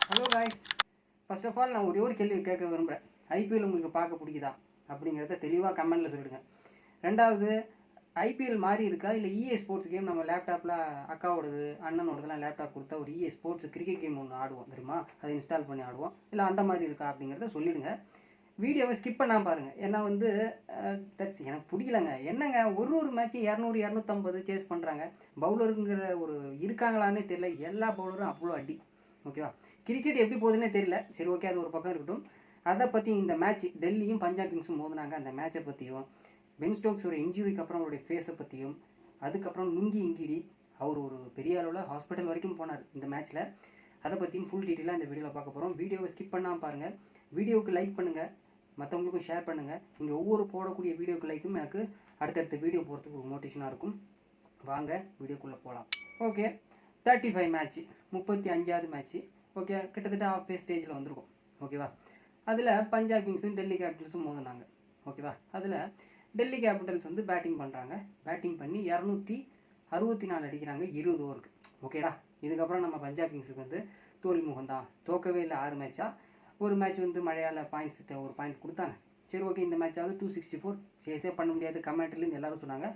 Hello guys, first of all நான் ஒரே ஒரு கேள்வி கேட்க விரும்புகிறேன். ஐபிஎல் உங்களுக்கு பார்க்க பிடிக்குதா அப்படிங்கிறத தெளிவாக கமெண்ட்டில் சொல்லிடுங்க. ரெண்டாவது, ஐபிஎல் மாறி இருக்கா இல்லை இஏ ஸ்போர்ட்ஸ் கேம் நம்ம லேப்டாப்பில் அக்காவோடது அண்ணனோடதுலாம் லேப்டாப் கொடுத்தா ஒரு இஏ ஸ்போர்ட்ஸ் கிரிக்கெட் கேம் ஒன்று ஆடுவோம் தெரியுமா, அதை இன்ஸ்டால் பண்ணி ஆடுவோம், இல்லை அந்த மாதிரி இருக்கா அப்படிங்கிறத சொல்லிவிடுங்க. வீடியோவை ஸ்கிப் பண்ணாமல் பாருங்கள். ஏன்னா வந்து எனக்கு பிடிக்கலங்க. என்னங்க ஒரு மேட்ச்சும் 200 250 சேஸ் பண்ணுறாங்க. பவுலருங்கிற ஒரு இருக்காங்களான்னே தெரியல. எல்லா பவுலரும் அவ்வளோ அடி. ஓகேவா, கிரிக்கெட் எப்படி போகுதுன்னே தெரியல. சரி, ஓகே, அது ஒரு பக்கம் இருக்கட்டும். அதை பற்றி இந்த மேட்ச் டெல்லியும் பஞ்சாப் கிங்ஸும் மோதினாங்க, அந்த மேட்சை பற்றியும், பென் ஸ்டோக்ஸோட இன்ஜுரிக்கு அப்புறம் அவருடைய ஃபேஸை பற்றியும், அதுக்கப்புறம் லுங்கி இங்கிடி அவர் ஒரு பெரிய அளவில் ஹாஸ்பிட்டல் வரைக்கும் போனார் இந்த மேட்ச்சில், அதை பற்றியும் ஃபுல் டீட்டெயிலாக இந்த வீடியோவில் பார்க்க போகிறோம். வீடியோவை ஸ்கிப் பண்ணாமல் பாருங்கள். வீடியோவுக்கு லைக் பண்ணுங்கள், மற்றவங்களுக்கும் ஷேர் பண்ணுங்கள். இங்கே ஒவ்வொரு போடக்கூடிய வீடியோக்கு லைக்கும் எனக்கு அடுத்தடுத்த வீடியோ போகிறதுக்கு ஒரு மோட்டிவேஷனாக இருக்கும். வாங்க வீடியோக்குள்ளே போகலாம். ஓகே, 35 மேட்ச்சு, 35வது மேட்ச்சு. ஓகே, கிட்டத்தட்ட ஹாஃப் பே ஸ்டேஜில் வந்திருக்கும். ஓகேவா, அதில் பஞ்சாப் கிங்ஸும் டெல்லி கேபிட்டல்ஸும் மோதினாங்க. ஓகேவா, அதில் டெல்லி கேபிட்டல்ஸ் வந்து பேட்டிங் பண்ணுறாங்க. பேட்டிங் பண்ணி 264 அடிக்கிறாங்க 20 ஓவருக்கு. ஓகேடா, இதுக்கப்புறம் நம்ம பஞ்சாப் கிங்ஸுக்கு வந்து தோல்வி முகம் தான். தோக்கவே இல்லை 6 மேட்சாக. ஒரு மேட்ச் வந்து மழையால் ஒரு பாயிண்ட் கொடுத்தாங்க. சரி, ஓகே, இந்த மேட்சாவது 264 சேஸே பண்ண முடியாது கமெண்ட்லேருந்து எல்லாரும் சொன்னாங்க.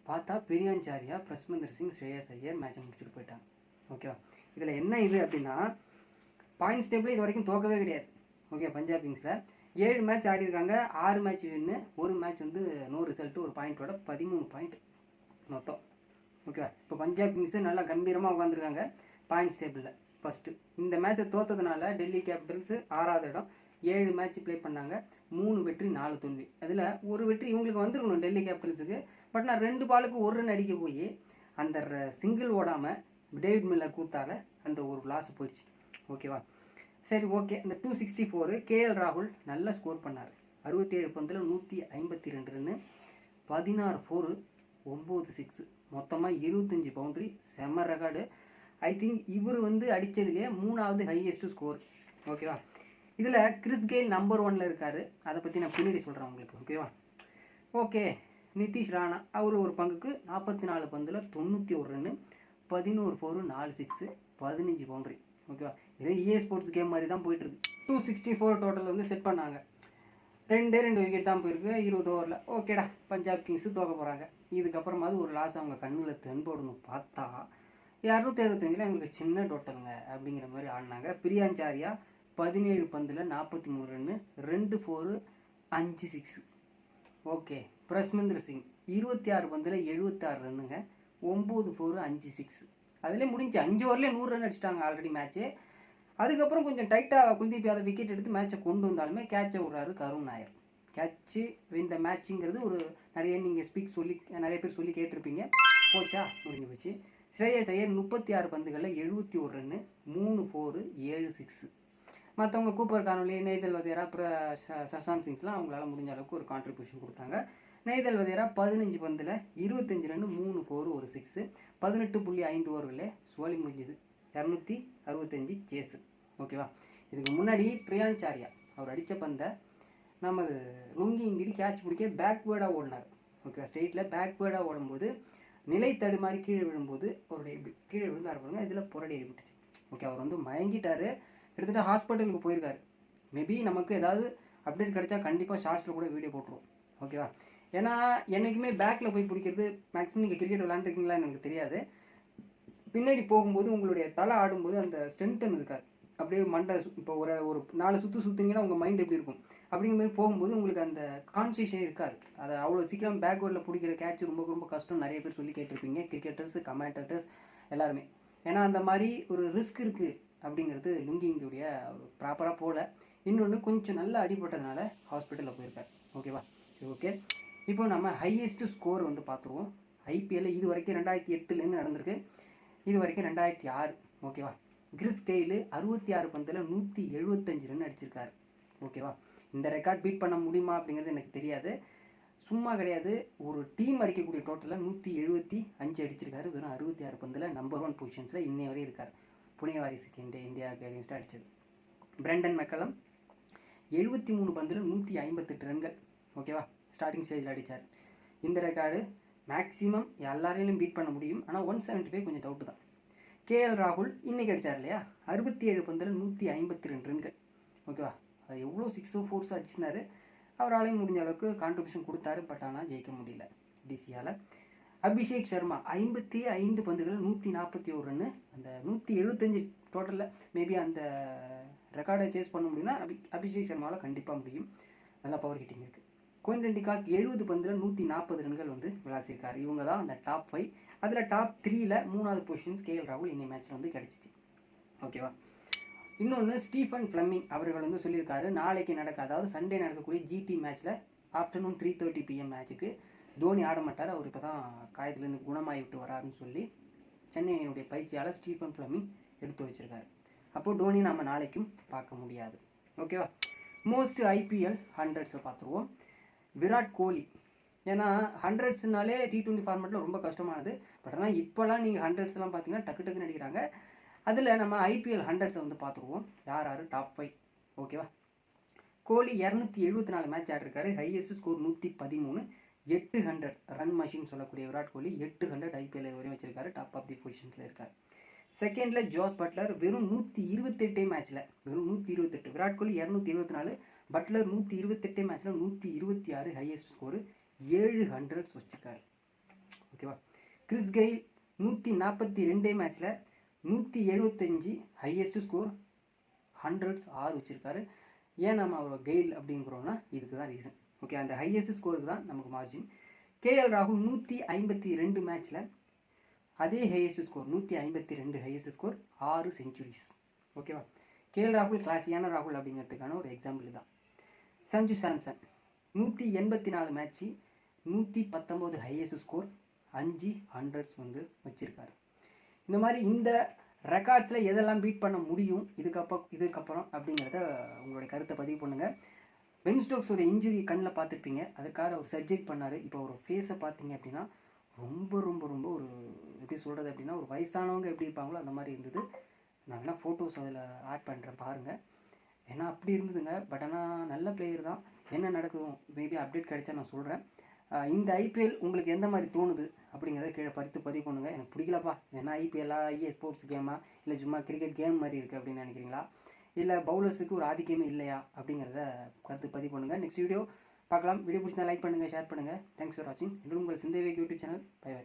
பார்த்தா பிரியாஞ்சாரியா, பிரஸ்மந்தர் சிங், ஸ்ரேயஸ் ஐயர் மேட்சை முடிச்சுட்டு போயிட்டாங்க. ஓகேவா, இதில் என்ன இது அப்படின்னா, பாயிண்ட்ஸ் டேபிள் இது வரைக்கும் தோக்கவே கிடையாது. ஓகே, பஞ்சாப் கிங்ஸில் 7 மேட்ச் ஆடிருக்காங்க, 6 மேட்ச் வின்னு, ஒரு மேட்ச் வந்து நோ ரிசல்ட்டு, ஒரு பாயிண்ட்டோட 13 பாயிண்ட் மொத்தம். ஓகேவா, இப்போ பஞ்சாப் கிங்ஸு நல்லா கம்பீரமாக உட்காந்துருக்காங்க பாயிண்ட்ஸ் டேபிளில் ஃபஸ்ட்டு. இந்த மேட்ச்சை தோற்றதுனால டெல்லி கேபிட்டல்ஸு 6வது இடம். 7 மேட்ச் ப்ளே பண்ணாங்க, 3 வெற்றி 4 தோல்வி. அதில் ஒரு வெற்றி இவங்களுக்கு வந்துருக்கணும் டெல்லி கேபிட்டல்ஸுக்கு. பட் நான் 2 பாலுக்கு 1 ரன் அடிக்க போய் அந்த சிங்கிள் ஓடாமல் டேவிட் மில்லர் கூத்தால அந்த ஒரு லாஸ் போயிடுச்சு. ஓகேவா, சரி, ஓகே. இந்த 264 கேஎல் ராகுல் நல்லா ஸ்கோர் பண்ணார். 67 பந்தில் 152 ரன்னு, 16 4, 9 6, மொத்தமாக 25 பவுண்ட்ரி. செம்ம ரெக்கார்டு. ஐ திங்க் இவர் வந்து அடித்ததுலேயே 3வது ஹையஸ்ட்டு ஸ்கோர். ஓகேவா, இதில் கிறிஸ் கெயில் நம்பர் 1ல் இருக்கார். அதை பற்றி நான் பின்னாடி சொல்கிறேன் உங்களுக்கு. ஓகேவா, ஓகே. நிதிஷ் ராணா அவர் ஒரு பங்குக்கு 44 பந்தில் 91 ரன்னு, 11 4, 4 6, 15 பவுண்ட்ரி. ஓகேவா, இதே இஏ ஸ்போர்ட்ஸ் கேம் மாதிரி தான் போயிட்டுருக்கு. 264 டோட்டல் வந்து செட் பண்ணாங்க. 2 விக்கெட் தான் போயிருக்கு 20 ஓவரில். ஓகேடா, பஞ்சாப் கிங்ஸு தோக்க போகிறாங்க. இதுக்கப்புறமாவது ஒரு லாஸ் அவங்க கண்ணில் தென்படணும் பார்த்தா 265 எங்களுக்கு சின்ன டோட்டலுங்க அப்படிங்கிற மாதிரி ஆடினாங்க. பிரியாஞ்சாரியா 17 பந்தில் 43 ரன்னு, 2 4, 5 6. ஓகே, பிரஸ்மந்தர் சிங் 26 பந்தில் 76 ரன்னுங்க, 9 4, 5 6. அதிலே முடிஞ்சு 5 ஓவர்லேயே 100 ரன் அடிச்சிட்டாங்க ஆல்ரெடி மேட்ச்சு. அதுக்கப்புறம் கொஞ்சம் டைட்டாக குல்தீப் யாதவ் விக்கெட் எடுத்து மேட்சை கொண்டு வந்தாலுமே கேட்சை விட்றாரு கருண் நாயர். கேட்சு இந்த மேட்சுங்கிறது ஒரு நிறைய பேர் சொல்லி கேட்டிருப்பீங்க. போச்சா, முடிஞ்சு போச்சு. ஸ்ரேயஸ் ஐயர் 36 பந்துகளில் 71 ரன்னு, 3 4, 7 6. மற்றவங்க கூப்பர் கானொலி, நெய்தல் வதேரா, அப்புறம் சஷாந்த் சிங்ஸ்லாம் அவங்களால முடிஞ்ச அளவுக்கு ஒரு கான்ட்ரிபியூஷன் கொடுத்தாங்க. நெய்தல் வதேரா 15 பந்தில் 25 ரன்னு, 3 4, 1 6, 18.5 ஓவர்களே சோழி முடிஞ்சுது. 265 சேஸு. ஓகேவா, இதுக்கு முன்னாடி பிரியாஞ்சாரியா அவர் அடித்த பந்தை நமது லுங்கி இங்கிடி கேட்ச் பிடிக்க பேக்வேர்டாக ஓடினார். ஓகேவா, ஸ்ட்ரெயிட்டில் பேக்வேர்டாக ஓடும்போது நிலை தடுமாறி கீழே விழும்போது அவருடைய கீழே விழுந்தார் பாருங்க, இதில் புரடி ஏறிவிட்டுச்சு. ஓகே, அவர் வந்து மயங்கிட்டார், கிட்டத்தட்ட ஹாஸ்பிட்டலுக்கு போயிருக்காரு. மேபி நமக்கு ஏதாவது அப்டேட் கிடைச்சா கண்டிப்பாக ஷார்ட்ஸில் கூட வீடியோ போட்டுருவோம். ஓகேவா, ஏன்னா என்றைக்குமே பேக்கில் போய் பிடிக்கிறது, மேக்ஸிமம் நீங்கள் கிரிக்கெட் விளாண்டுருக்கீங்களான்னு எனக்கு தெரியாது. பின்னாடி போகும்போது உங்களுடைய தலை ஆடும்போது அந்த ஸ்ட்ரென்த்தன் இருக்காது. அப்படியே மண்டை இப்போ ஒரு 4 சுற்று சுற்றுனீங்கன்னா உங்கள் மைண்ட் எப்படி இருக்கும், அப்படிங்கிற மாதிரி போகும்போது உங்களுக்கு அந்த கான்சியஸே இருக்காது. அதை அவ்வளோ சீக்கிரம் பேக்வேர்டில் பிடிக்கிற கேட்ச் ரொம்ப ரொம்ப கஷ்டம். நிறைய பேர் சொல்லி கேட்டிருப்பீங்க, கிரிக்கெட்டர்ஸ், கமெண்டேட்டர்ஸ் எல்லாருமே. ஏன்னா அந்த மாதிரி ஒரு ரிஸ்க் இருக்குது அப்படிங்கிறது லுங்கிங்குடைய ப்ராப்பராக போகல. இன்னொன்று கொஞ்சம் நல்லா அடிபட்டதுனால ஹாஸ்பிட்டலில் போயிருக்கார். ஓகேவா, ஓகே. இப்போ நம்ம ஹையஸ்ட்டு ஸ்கோர் வந்து பார்த்துருவோம். ஐபிஎல்ல இது வரைக்கும் 2008லேருந்து நடந்திருக்கு, இது வரைக்கும் 2006. ஓகேவா, கிறிஸ் கெயில் 66 பந்தில் 175 ரன் அடிச்சிருக்காரு. ஓகேவா, இந்த ரெக்கார்ட் பீட் பண்ண முடியுமா அப்படிங்கிறது எனக்கு தெரியாது. சும்மா கிடையாது, ஒரு டீம் அடிக்கக்கூடிய டோட்டலில் 175 அடிச்சிருக்காரு. வெறும் 66 பந்தில் நம்பர் 1 பொசிஷன்ஸில் இன்னைய வரையும் இருக்கார். புனே வாரிசுக்கு இந்தியாவுக்கு அகேன்ஸ்டாக அடித்தது. பிரெண்டன் மெக்கலம் 73 பந்தில் 158 ரன்கள். ஓகேவா, ஸ்டார்டிங் ஸ்டேஜில் அடித்தார். இந்த ரெக்கார்டு மேக்ஸிமம் எல்லாரையும் பீட் பண்ண முடியும். ஆனால் 175 கொஞ்சம் டவுட்டு தான். கேஎல் ராகுல் இன்னைக்கு அடித்தார் இல்லையா, 67 பந்தில் 152 ரன்கள். ஓகேவா, அது எவ்வளோ 6 4 அடிச்சிருந்தாரு. அவராலையும் முடிஞ்ச அளவுக்கு கான்ட்ரிபியூஷன் கொடுத்தாரு. பட் ஆனால் ஜெயிக்க முடியல டிசியால். அபிஷேக் சர்மா 55 பந்துகள் 141 ரன்னு. அந்த 175 டோட்டலில் மேபி அந்த ரெக்கார்டை சேஸ் பண்ண முடியும்னா அபிஷேக் சர்மாவில் கண்டிப்பாக முடியும். நல்லா பவர் ஹிட்டிங் இருக்குது. குவிண்டன் டிகாக் 70 பந்தில் 140 ரன்கள் வந்து விளாசிருக்காரு. இவங்க தான் அந்த டாப் 5. அதில் டாப் 3ல் 3வது பொசிஷன்ஸ் கேஎல் ராகுல் இன்னைக்கு மேட்ச்சில் வந்து கிடச்சிச்சு. ஓகேவா. இன்னொன்று ஸ்டீஃபன் ஃப்ளெமிங் அவர்கள் வந்து சொல்லியிருக்காரு, நாளைக்கு அதாவது சண்டே நடக்கக்கூடிய ஜிடி மேட்ச்சில் ஆஃப்டர்நூன் 3:30 PM மேட்ச்சுக்கு தோனி ஆட மாட்டார், அவர் இப்போ தான் காயத்துலேருந்து குணமாகி விட்டு வராருன்னு சொல்லி சென்னையினுடைய பயிற்சியாளர் ஸ்டீஃபன் ஃப்ளெமிங் எடுத்து வச்சிருக்காரு. அப்போது தோனி நம்ம நாளைக்கும் பார்க்க முடியாது. ஓகேவா. மோஸ்ட் ஐபிஎல் 100s பார்த்துருவோம். விராட் கோலி. ஏன்னா 100ஸ்னாலே T20 ஃபார்மேட்டில் ரொம்ப கஷ்டமானது. பட் ஆனால் இப்போலாம் நீங்கள் 100ஸ்லாம் பார்த்தீங்கன்னா டக்கு டக்குன்னு அடிக்கிறாங்க. அதில் நம்ம ஐபிஎல் 100s வந்து பார்த்துருவோம். யார் யார் டாப் 5. ஓகேவா. கோலி 274 மேட்ச் ஆடிருக்காரு. Highest score 113. 800 ரன் மஷின் சொல்லக்கூடிய விராட் கோலி 800 ஐபிஎல் வரையும் வச்சிருக்காரு. டாப் ஆஃப் தி பொசிஷன்ஸில் இருக்கார். செகண்டில் ஜோஸ் பட்லர் வெறும் 128 மேட்ச்சில் வெறும் 128. விராட் கோலி 224, பட்லர் 128 மேட்ச்சில் 126 ஹையஸ்ட் ஸ்கோரு. 700 வச்சுருக்காரு. ஓகேவா. கிறிஸ் கெயில் 142 மேட்ச்சில் 175 ஹையஸ்ட் ஸ்கோர். 100s 6 வச்சுருக்காரு. ஏன் நம்ம அவர் கெயில் அப்படிங்கிறோம்னா இதுக்கு தான் ரீசன். ஓகே, அந்த ஹையஸ்ட் ஸ்கோருக்கு தான் நமக்கு மார்ஜின். கேஎல் ராகுல் 152 மேட்ச்சில் அதே highest score 152 highest score, 6 centuries. ஓகேவா. கேஎல் ராகுல் கிளாஸியான ராகுல் அப்படிங்கிறதுக்கான ஒரு எக்ஸாம்பிள் தான். Sanju Samson 184 match 119 highest score, 5 100s வந்து வச்சுருக்காரு. இந்த மாதிரி இந்த ரெக்கார்ட்ஸில் எதெல்லாம் பீட் பண்ண முடியும் இதுக்கப்புறம் அப்படிங்கிறத உங்களுடைய கருத்தை பதிவு பண்ணுங்கள். பென் ஸ்டோக்ஸோட இன்ஜுரி கண்ணில் பார்த்துருப்பீங்க, அதுக்காக அவர் சர்ஜரி பண்ணார். இப்போ ஒரு ஃபேஸை பார்த்தீங்க அப்படின்னா ரொம்ப ரொம்ப ரொம்ப ஒரு எப்படி சொல்கிறது அப்படின்னா ஒரு வயசானவங்க எப்படி இருப்பாங்களோ அந்த மாதிரி இருந்தது. நான் வேணால் ஃபோட்டோஸ் அதில் ஆட் பண்ணுறேன் பாருங்கள். ஏன்னா அப்படி இருந்ததுங்க. பட் ஆனால் நல்ல பிளேயர் தான். என்ன நடக்கும் மேபி அப்டேட் கிடைச்சா நான் சொல்கிறேன். இந்த ஐபிஎல் உங்களுக்கு எந்த மாதிரி தோணுது அப்படிங்கிறத கீழே பதிவு பண்ணுங்கள். எனக்கு பிடிக்கலப்பா, ஏன்னா ஐபிஎல்லா ஸ்போர்ட்ஸ் கேமா இல்லை சும்மா கிரிக்கெட் கேம் மாதிரி இருக்குது அப்படின்னு நினைக்கிறீங்களா, இல்லை பவுலர்ஸுக்கு ஒரு ஆதிக்கமே இல்லையா அப்படிங்கிறத கருத்து பதிவு பண்ணுங்கள். நெக்ஸ்ட் வீடியோ பார்க்கலாம். வீடியோ பிடிச்சிருந்தா லைக் பண்ணுங்கள், ஷேர் பண்ணுங்கள். தேங்க்ஸ் ஃபார் வாட்சிங். இது உங்கள் சிந்தேவிக் யூடியூப் சேனல். Bye by.